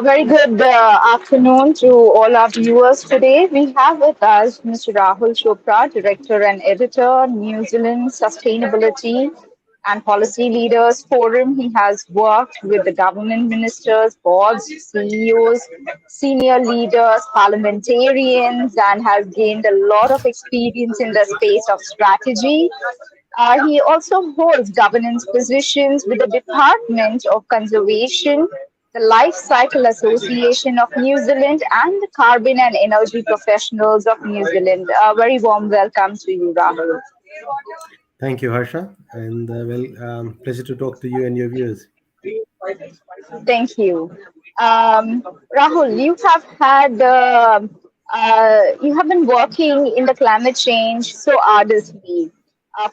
Very good afternoon to all our viewers today. We have with us Mr. Rahul Chopra, Director and Editor, New Zealand Sustainability and Policy Leaders Forum. He has worked with the government ministers, boards, CEOs, senior leaders, parliamentarians, and has gained a lot of experience in the space of strategy. He also holds governance positions with the Department of Conservation, the Life Cycle Association of New Zealand, and the Carbon and Energy Professionals of New Zealand. A very warm welcome to you, Rahul. Thank you, Harsha, and pleasure to talk to you and your viewers. Thank you. Rahul, you have been working in the climate change so arduously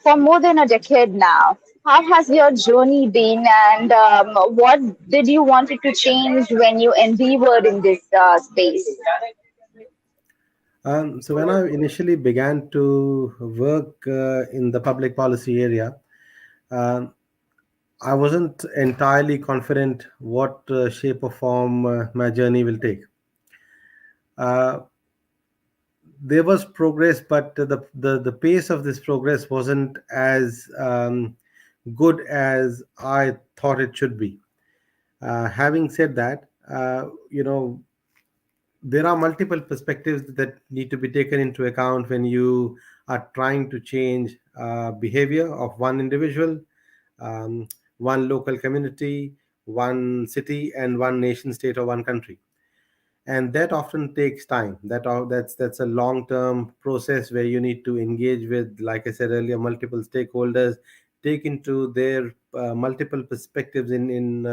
for more than a decade now. How has your journey been, and what did you wanted to change when you endeavored in this space? So, when I initially began to work in the public policy area, um, I wasn't entirely confident what shape or form my journey will take. Uh, there was progress, but the pace of this progress wasn't as good as I thought it should be. Having said that, there are multiple perspectives that need to be taken into account when you are trying to change behavior of one individual, um, one local community, one city, and one nation state or one country. And that often takes time. That's a long term process where you need to engage with, like I said earlier, multiple stakeholders, take into their multiple perspectives in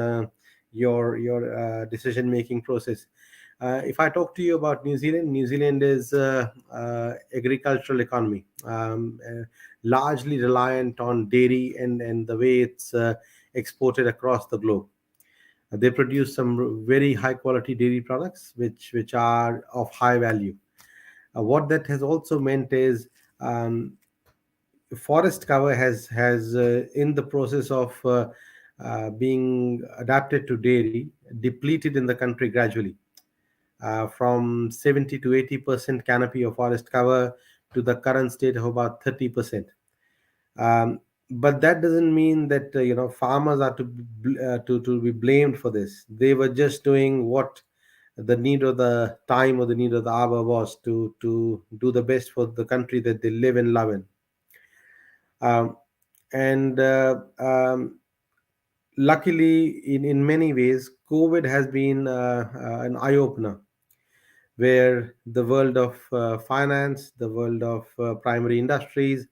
your decision making process. If I talk to you about New Zealand is agricultural economy, largely reliant on dairy and the way it's exported across the globe. They produce some very high quality dairy products, which are of high value. What that has also meant is um, forest cover has in the process of being adapted to dairy depleted in the country gradually, from 70 to 80% canopy of forest cover to the current state of about 30%. um, but that doesn't mean that farmers are to be blamed for this. They were just doing what the need of the time or the need of the hour was to do the best for the country that they live and love in. um, and Luckily, in many ways, COVID has been an eye opener, where the world of finance, the world of primary industries,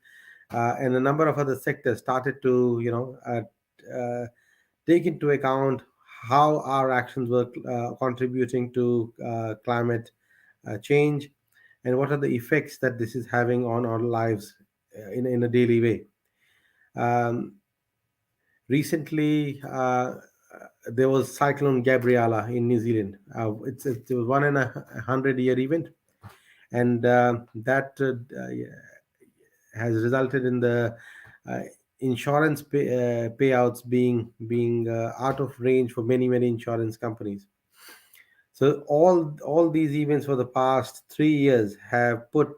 and a number of other sectors started to take into account how our actions were contributing to climate change, and what are the effects that this is having on our lives in a daily way. Um, Recently, there was Cyclone Gabriella in New Zealand. It was 1 in 100 year event, and that has resulted in the uh, payouts being out of range for many insurance companies. So all these events for the past 3 years have put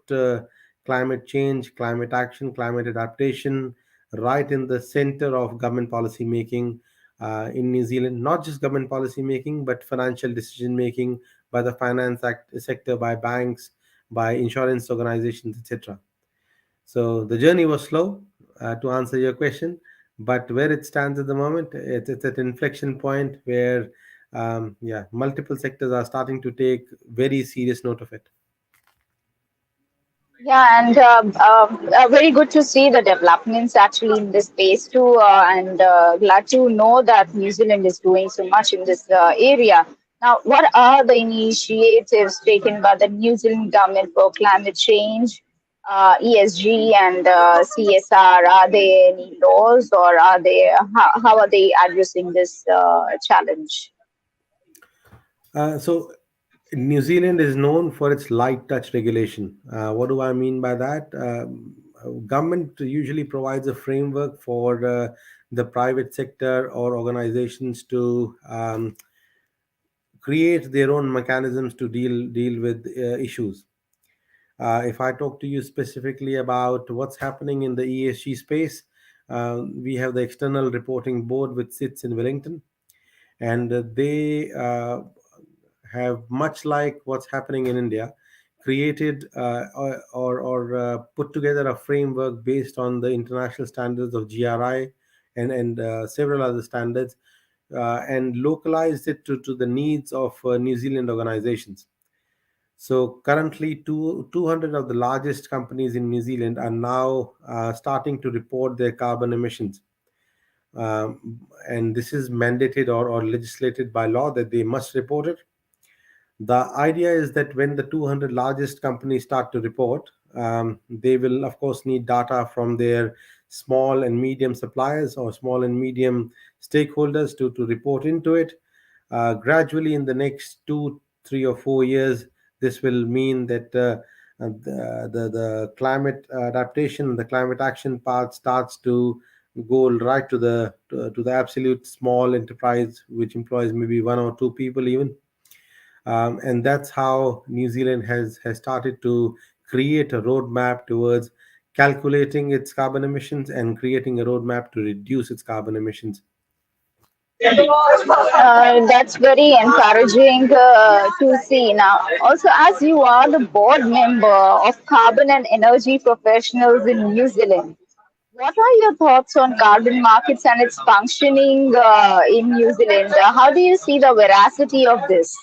climate change, climate action, climate adaptation right in the center of government policy making in New Zealand. Not just government policy making, but financial decision making by the sector, by banks, by insurance organizations, etc. So the journey was slow, to answer your question, but where it stands at the moment, it's at an inflection point where, yeah, multiple sectors are starting to take very serious note of it. Yeah, and very good to see the developments actually in this space too, and glad to know that New Zealand is doing so much in this area. Now, what are the initiatives taken by the New Zealand government for climate change, ESG, and CSR? Are there any laws, or how are they addressing this challenge? So New Zealand is known for its light touch regulation. What do I mean by that? Government usually provides a framework for the private sector or organizations to create their own mechanisms to deal with issues. If I talk to you specifically about what's happening in the ESG space, we have the External Reporting Board, which sits in Wellington, and they have, much like what's happening in India, created or put together a framework based on the international standards of GRI and several other standards, and localized it to the needs of New Zealand organizations. So currently, 200 of the largest companies in New Zealand are now starting to report their carbon emissions. And this is mandated or legislated by law that they must report it. The idea is that when the 200 largest companies start to report, they will, of course, need data from their small and medium suppliers or small and medium stakeholders to report into it. Gradually, in the next 2, 3, or 4 years, this will mean that the climate adaptation, the climate action part starts to go right to the absolute small enterprise, which employs maybe 1 or 2 people even. And that's how New Zealand has started to create a roadmap towards calculating its carbon emissions and creating a roadmap to reduce its carbon emissions. That's very encouraging to see now. Also, as you are the board member of Carbon and Energy Professionals in New Zealand, what are your thoughts on carbon markets and its functioning in New Zealand? How do you see the veracity of this?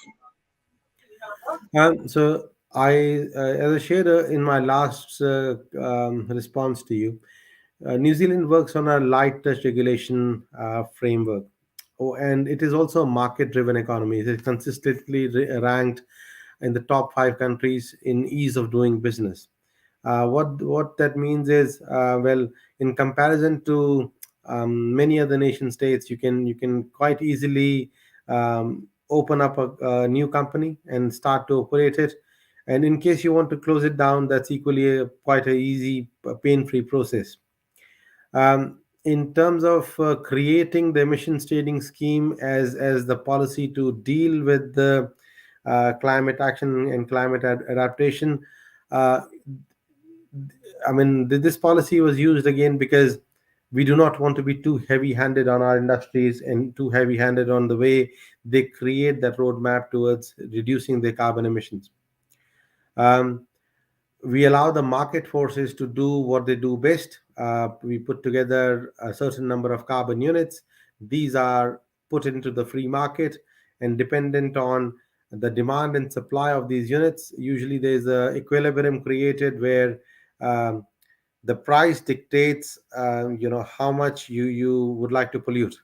So as I shared in my last response to you, New Zealand works on a light touch regulation framework. Oh, and it is also a market driven economy. It is consistently ranked in the top 5 countries in ease of doing business. What that means is, well, in comparison to many other nation states, you can quite easily open up a new company and start to operate it. And in case you want to close it down, that's equally quite a easy, pain free process. In terms of creating the emissions trading scheme as the policy to deal with the climate action and climate adaptation, uh, I mean, this policy was used again because we do not want to be too heavy handed on our industries and too heavy handed on the way they create that roadmap towards reducing their carbon emissions. Um, we allow the market forces to do what they do best. We put together a certain number of carbon units. These are put into the free market, and dependent on the demand and supply of these units, usually there's a equilibrium created where um, the price dictates how much you would like to pollute.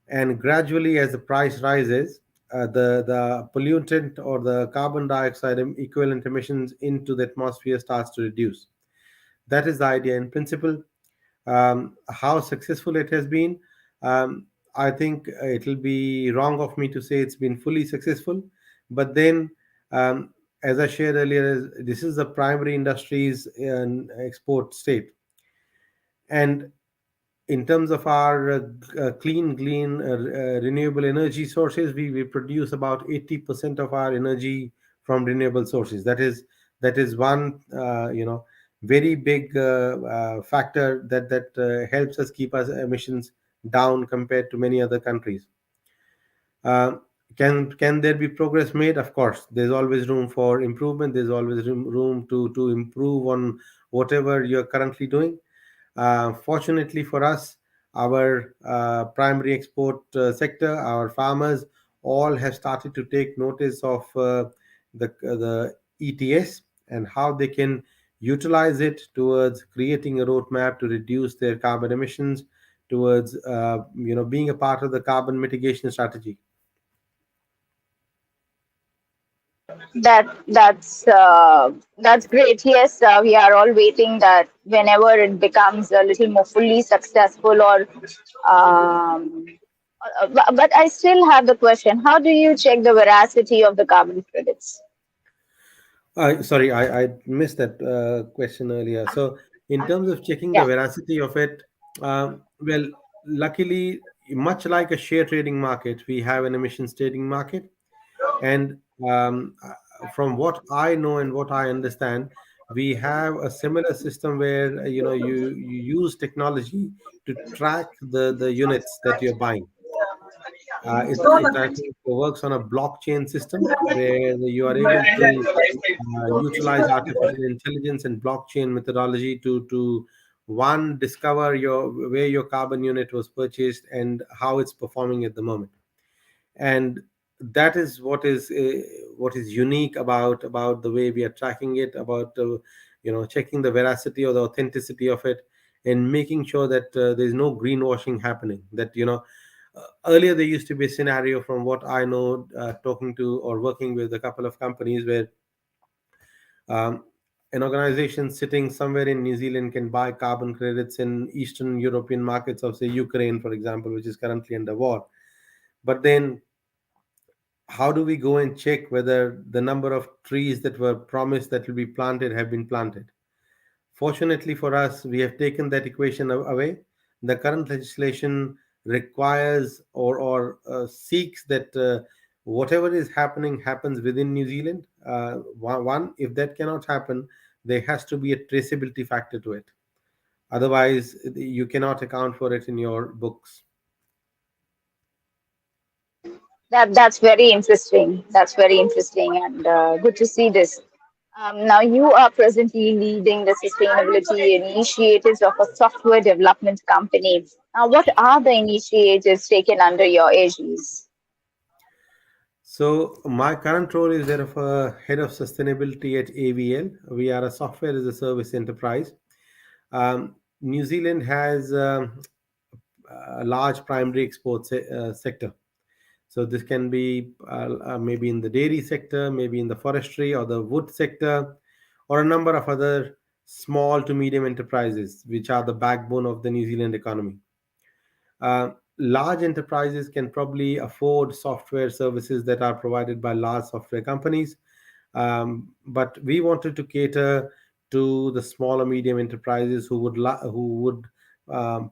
And gradually, as the price rises, the pollutant or the carbon dioxide equivalent emissions into the atmosphere starts to reduce. That is the idea in principle. How successful it has been, um, I think it will be wrong of me to say it's been fully successful. But then, um, as I shared earlier, this is the primary industries and export state. And in terms of our clean renewable energy sources, we produce about 80% of our energy from renewable sources. That is one very big factor that helps us keep our emissions down compared to many other countries. uh, can there be progress made? Of course, there's always room for improvement. There's always room to improve on whatever you're currently doing. Fortunately for us, our primary export sector, our farmers, all have started to take notice of the ETS and how they can utilize it towards creating a roadmap to reduce their carbon emissions, towards being a part of the carbon mitigation strategy. That's great. Yes, we are all waiting that whenever it becomes a little more fully successful, or um, but I still have the question: how do you check the veracity of the carbon credits? Sorry, I missed that question earlier. So, in terms of checking the Yeah. veracity of it, Well, luckily, much like a share trading market, we have an emissions trading market. And from what I know and what I understand, we have a similar system where you use technology to track the units that you're buying. It I think works on a blockchain system where you are able to utilize artificial intelligence and blockchain methodology to one, discover your where your carbon unit was purchased and how it's performing at the moment. And that is what is unique about the way we are tracking it, about checking the veracity or the authenticity of it, and making sure that there's no greenwashing happening. That earlier there used to be a scenario, from what I know, talking to or working with a couple of companies, where um, an organization sitting somewhere in New Zealand can buy carbon credits in Eastern European markets of, say, Ukraine, for example, which is currently under war. But then, how do we go and check whether the number of trees that were promised that will be planted have been planted? Fortunately for us, we have taken that equation away. The current legislation requires or seeks that whatever is happening happens within New Zealand. One, if that cannot happen, there has to be a traceability factor to it. Otherwise, you cannot account for it in your books. That's very interesting. That's very interesting, and good to see this. Now, you are presently leading the sustainability initiatives of a software development company. Now, what are the initiatives taken under your aegis? So my current role is that of a head of sustainability at AVL. We are a software as a service enterprise. New Zealand has a large primary export sector. So this can be maybe in the dairy sector, maybe in the forestry or the wood sector, or a number of other small to medium enterprises, which are the backbone of the New Zealand economy. Large enterprises can probably afford software services that are provided by large software companies, but we wanted to cater to the small or medium enterprises who would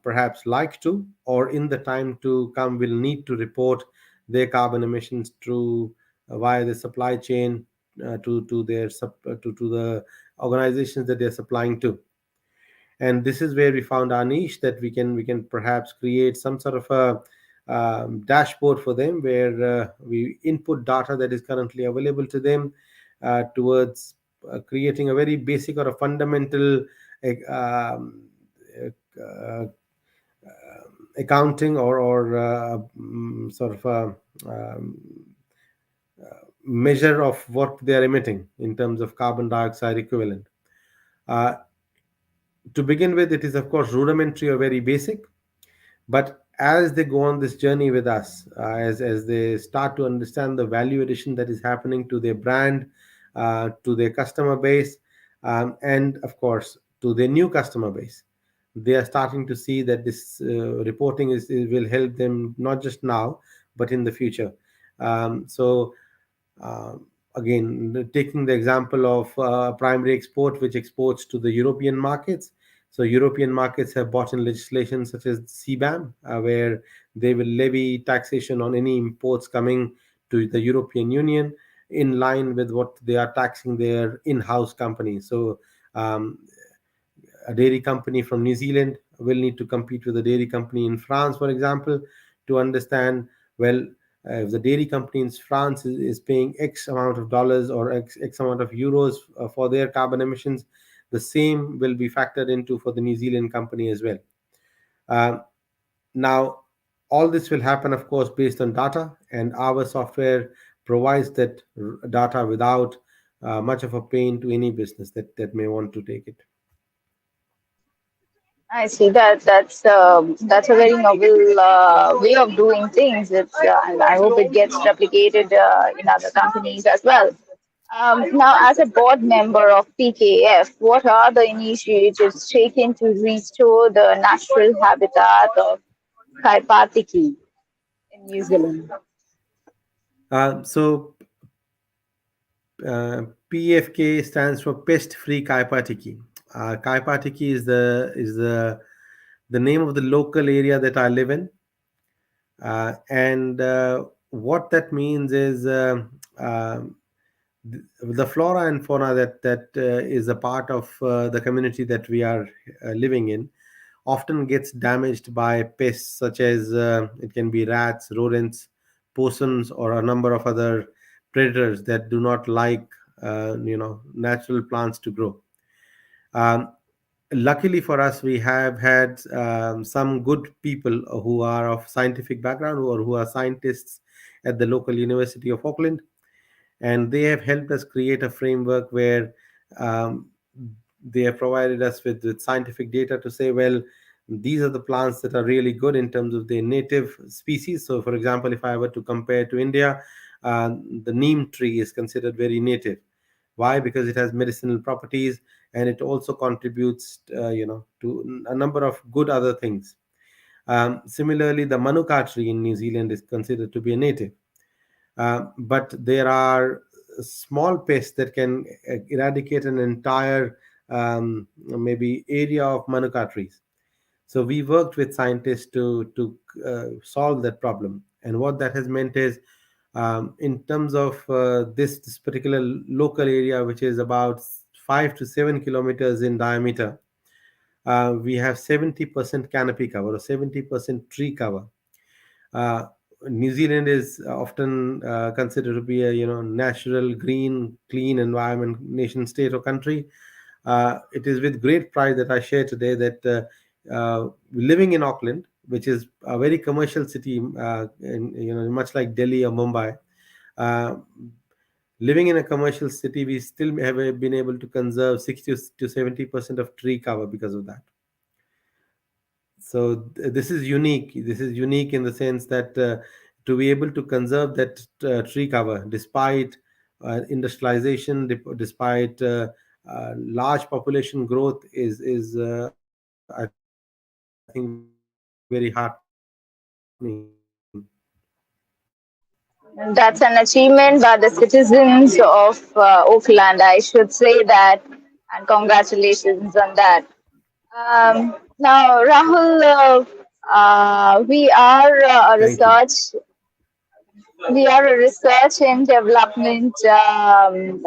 perhaps like to, or in the time to come will need to report their carbon emissions through via the supply chain to the organizations that they're supplying to. And this is where we found our niche, that we can perhaps create some sort of a dashboard for them, where we input data that is currently available to them towards creating a very basic or a fundamental uh, accounting or sort of a um, measure of what they are emitting in terms of carbon dioxide equivalent. Uh, to begin with, it is of course rudimentary or very basic. But as they go on this journey with us, as they start to understand the value addition that is happening to their brand, to their customer base, and of course to their new customer base, they are starting to see that this reporting will help them not just now but in the future. So again, taking the example of primary export, which exports to the European markets. So European markets have brought in legislation such as CBAM, where they will levy taxation on any imports coming to the European Union in line with what they are taxing their in-house companies. So um, a dairy company from New Zealand will need to compete with a dairy company in France, for example, to understand, well, if the dairy company in France is paying X amount of dollars or X amount of euros for their carbon emissions, the same will be factored into for the New Zealand company as well. Um, Now, all this will happen, of course, based on data, and our software provides that data without much of a pain to any business that may want to take it. I see that that's a very novel way of doing things. And I hope it gets replicated in other companies as well. Now, as a board member of PKF, what are the initiatives taken to restore the natural habitat of Kaipatiki in New Zealand? So PFK stands for Pest Free Kaipatiki. Kaipatiki is the the name of the local area that I live in, and what that means is the flora and fauna that is a part of the community that we are living in often gets damaged by pests such as it can be rats, rodents, possums, or a number of other predators that do not like natural plants to grow. Um, Luckily for us, we have had some good people who are of scientific background or who are scientists at the local University of Auckland, and they have helped us create a framework where um, they have provided us with scientific data to say, well, these are the plants that are really good in terms of their native species. So for example, if I were to compare to India, the neem tree is considered very native. Why? Because it has medicinal properties, and it also contributes to a number of good other things. Similarly, the manuka tree in New Zealand is considered to be a native. But there are small pests that can eradicate an entire maybe area of manuka trees. So we worked with scientists to solve that problem. And what that has meant is, in terms of this particular local area, which is about 5 to 7 kilometers in diameter, we have 70% canopy cover or 70% tree cover. uh, New Zealand is often considered to be a natural, green, clean environment nation, state, or country. It is with great pride that I share today that living in Auckland, which is a very commercial city, much like Delhi or Mumbai, uh, living in a commercial city, we still have been able to conserve 60 to 70% of tree cover because of that. So this is unique in the sense that to be able to conserve that tree cover despite industrialization, despite large population growth is I think very heartening. That's an achievement by the citizens of Oakland, I should say that, and congratulations on that. Now, Rahul, we are a Thank you. research and development and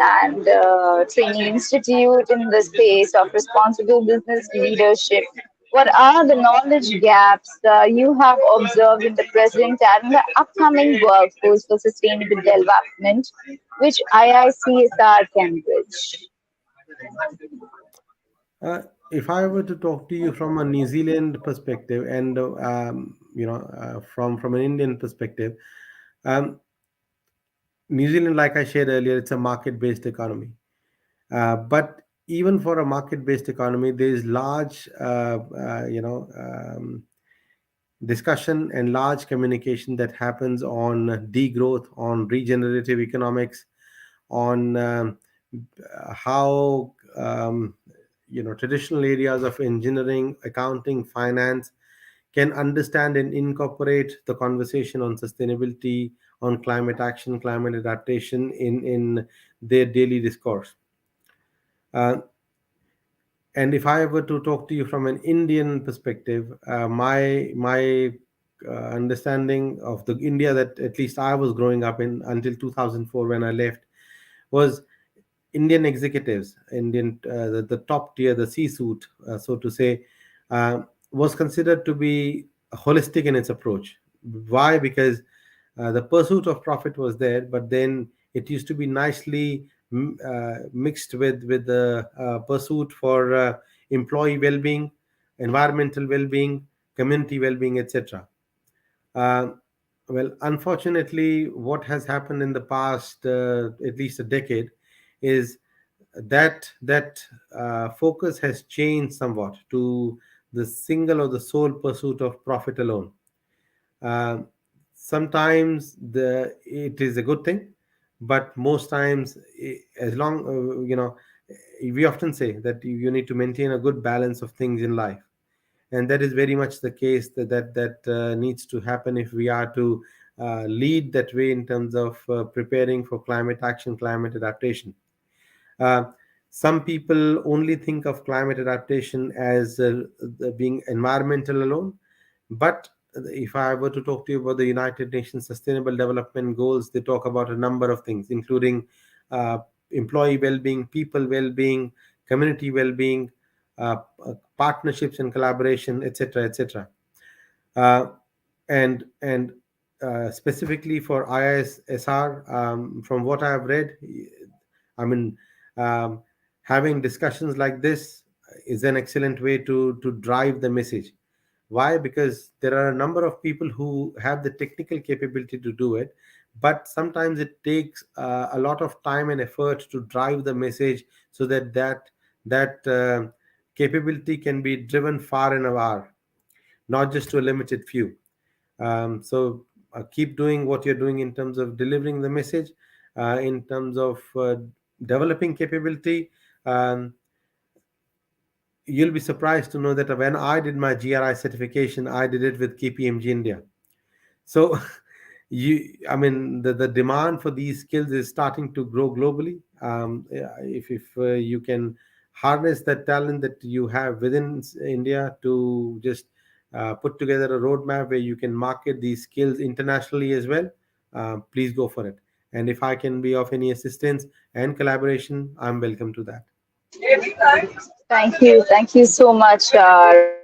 training institute in the space of responsible business leadership. What are the knowledge gaps you have observed in the present and the upcoming workforce for sustainable development, which IICSR can bridge? If I were to talk to you from a New Zealand perspective and from an Indian perspective, um, New Zealand, like I shared earlier, it's a market-based economy. But even for a market-based economy, there is large, discussion and large communication that happens on degrowth, on regenerative economics, on how traditional areas of engineering, accounting, finance can understand and incorporate the conversation on sustainability, on climate action, climate adaptation in their daily discourse. Uh, and if I were to talk to you from an Indian perspective, my understanding of the India that at least I was growing up in until 2004 when I left was Indian executives, the top tier, the C-suite, so to say, was considered to be holistic in its approach. Why? Because the pursuit of profit was there, but then it used to be nicely mixed with the pursuit for employee well-being, environmental well-being, community well-being, etc. Uh, well, unfortunately, what has happened in the past at least a decade is that focus has changed somewhat to the single or the sole pursuit of profit alone. Um, Sometimes it is a good thing, but most times, as long we often say that you need to maintain a good balance of things in life, and that is very much the case that needs to happen if we are to lead that way in terms of preparing for climate action, climate adaptation. Uh, Some people only think of climate adaptation as being environmental alone. But if I were to talk to you about the United Nations Sustainable Development Goals, they talk about a number of things, including uh, employee well-being, people well-being, community well-being, uh, partnerships and collaboration, etc., etc. Uh, and specifically for ISSR, from what I have read, I mean, um, having discussions like this is an excellent way to drive the message. Why? Because there are a number of people who have the technical capability to do it, but sometimes it takes a lot of time and effort to drive the message so that capability can be driven far and far, not just to a limited few. So keep doing what you're doing in terms of delivering the message, in terms of developing capability. Um, you'll be surprised to know that when I did my GRI certification, I did it with KPMG India. So I mean, the demand for these skills is starting to grow globally. Yeah, if you can harness that talent that you have within India to just put together a roadmap where you can market these skills internationally as well, please go for it. And if I can be of any assistance and collaboration, I'm welcome to that. Thank you. Thank you so much, Rahul.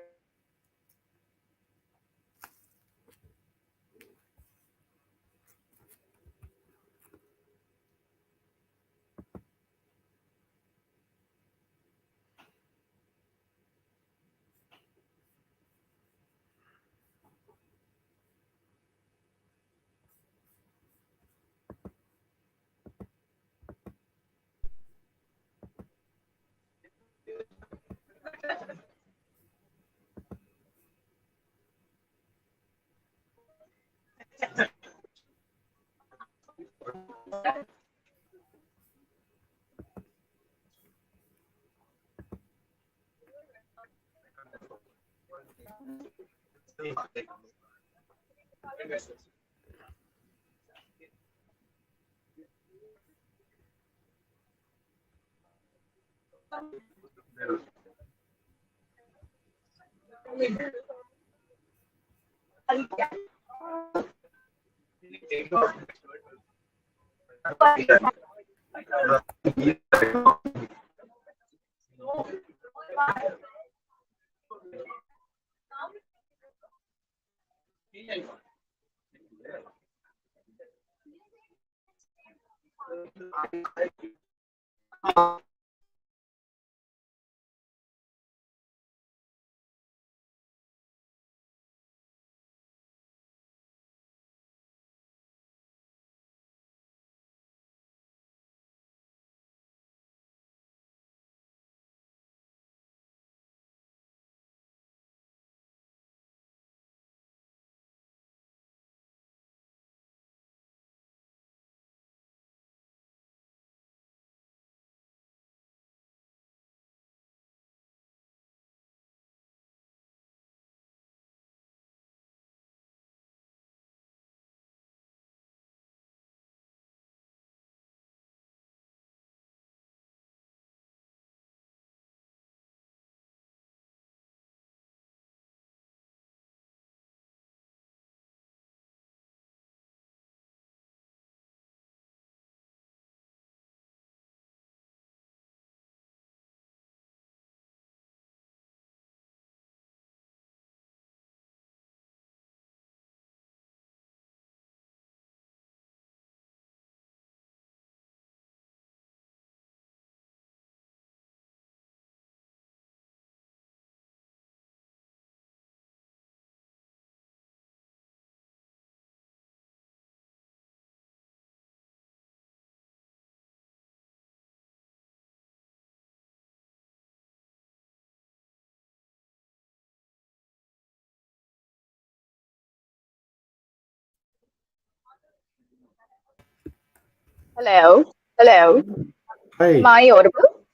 Hello. Hello. Am Hi. I audible?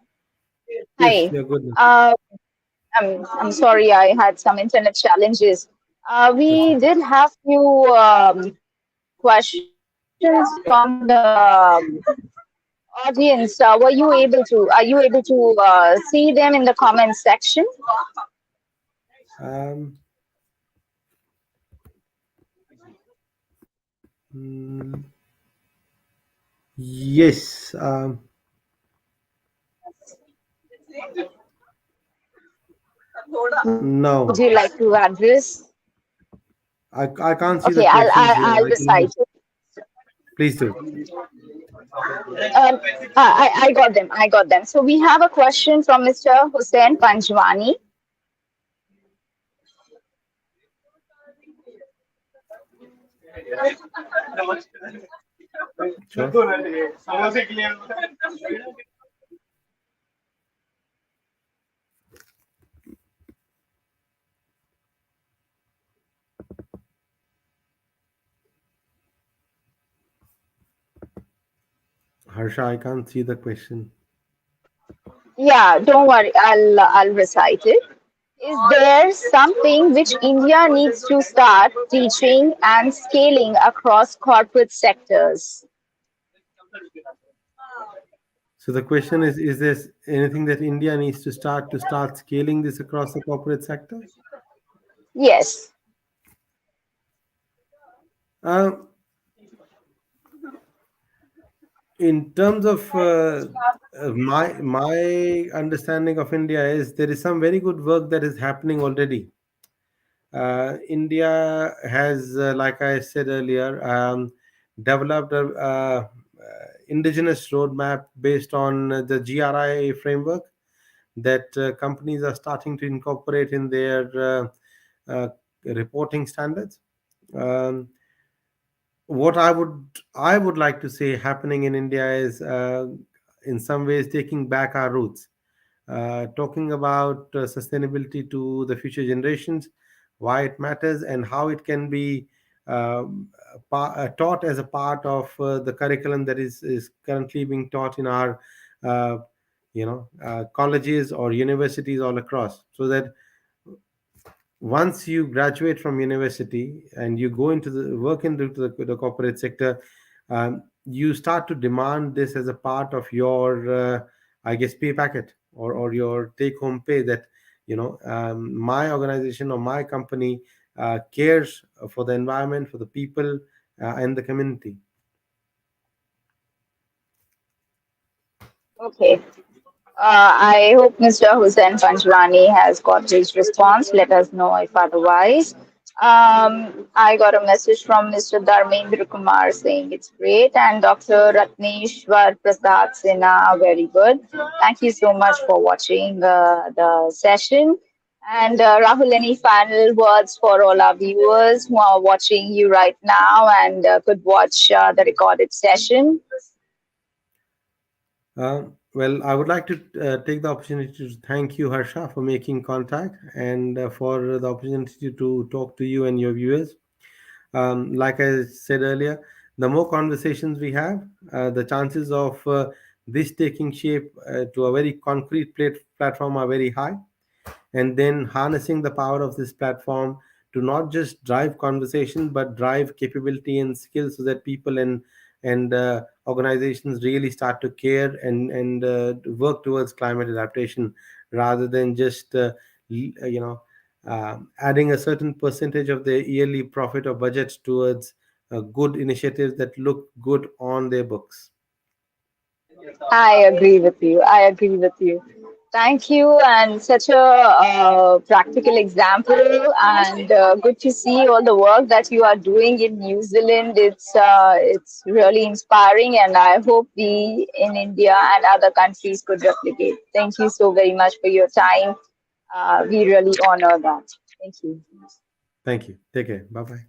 Yes, Hi. you're good. Uh, I'm sorry, I had some internet challenges. That's We okay. did have few questions from the audience, are you able to see them in the comments section? Um, mm, yes. Would No, you like to address? I can't see the Okay, questions here. I'll I can recite it. please do. I got them. I got them. So we have a question from Mr. Hussein Panjwani. Sure. Harsha, I can't see the question. Yeah, don't worry. I'll recite it. Is there something which India needs to start teaching and scaling across corporate sectors? So the question is there anything that India needs to start scaling this across the corporate sector? Yes. Uh, in terms of my understanding of India is there is some very good work that is happening already. India has, like I said earlier, developed a indigenous roadmap based on the GRI framework that companies are starting to incorporate in their uh, reporting standards. Um, what I would like to say happening in India is, in some ways, taking back our roots, talking about sustainability to the future generations, why it matters, and how it can be taught as a part of the curriculum that is currently being taught in our uh, colleges or universities all across, so that once you graduate from university and you go into the work into the corporate sector, you start to demand this as a part of your, I guess, pay packet, or your take home pay, that my organization or my company cares for the environment, for the people, and the community. Okay. I hope Mr. Hussain Panjwani has got his response. Let us know if otherwise. I got a message from Mr. Dharmendra Kumar saying it's great, and Dr. Ratneshwar Prasad Sinha, very good. Thank you so much for watching the session. And Rahul, any final words for all our viewers who are watching you right now and could watch the recorded session? Well, I would like to take the opportunity to thank you, Harsha, for making contact, and for the opportunity to talk to you and your viewers. Like I said earlier, the more conversations we have, the chances of this taking shape to a very concrete platform are very high. And then harnessing the power of this platform to not just drive conversation but drive capability and skills, so that people and organizations really start to care and work towards climate adaptation, rather than just adding a certain percentage of their yearly profit or budgets towards good initiatives that look good on their books. I agree with you. I agree with you. Thank you, and such a practical example, and good to see all the work that you are doing in New Zealand. It's really inspiring, and I hope we in India and other countries could replicate. Thank you so very much for your time. We really honor that. Thank you. Thank you. Take care. Bye bye.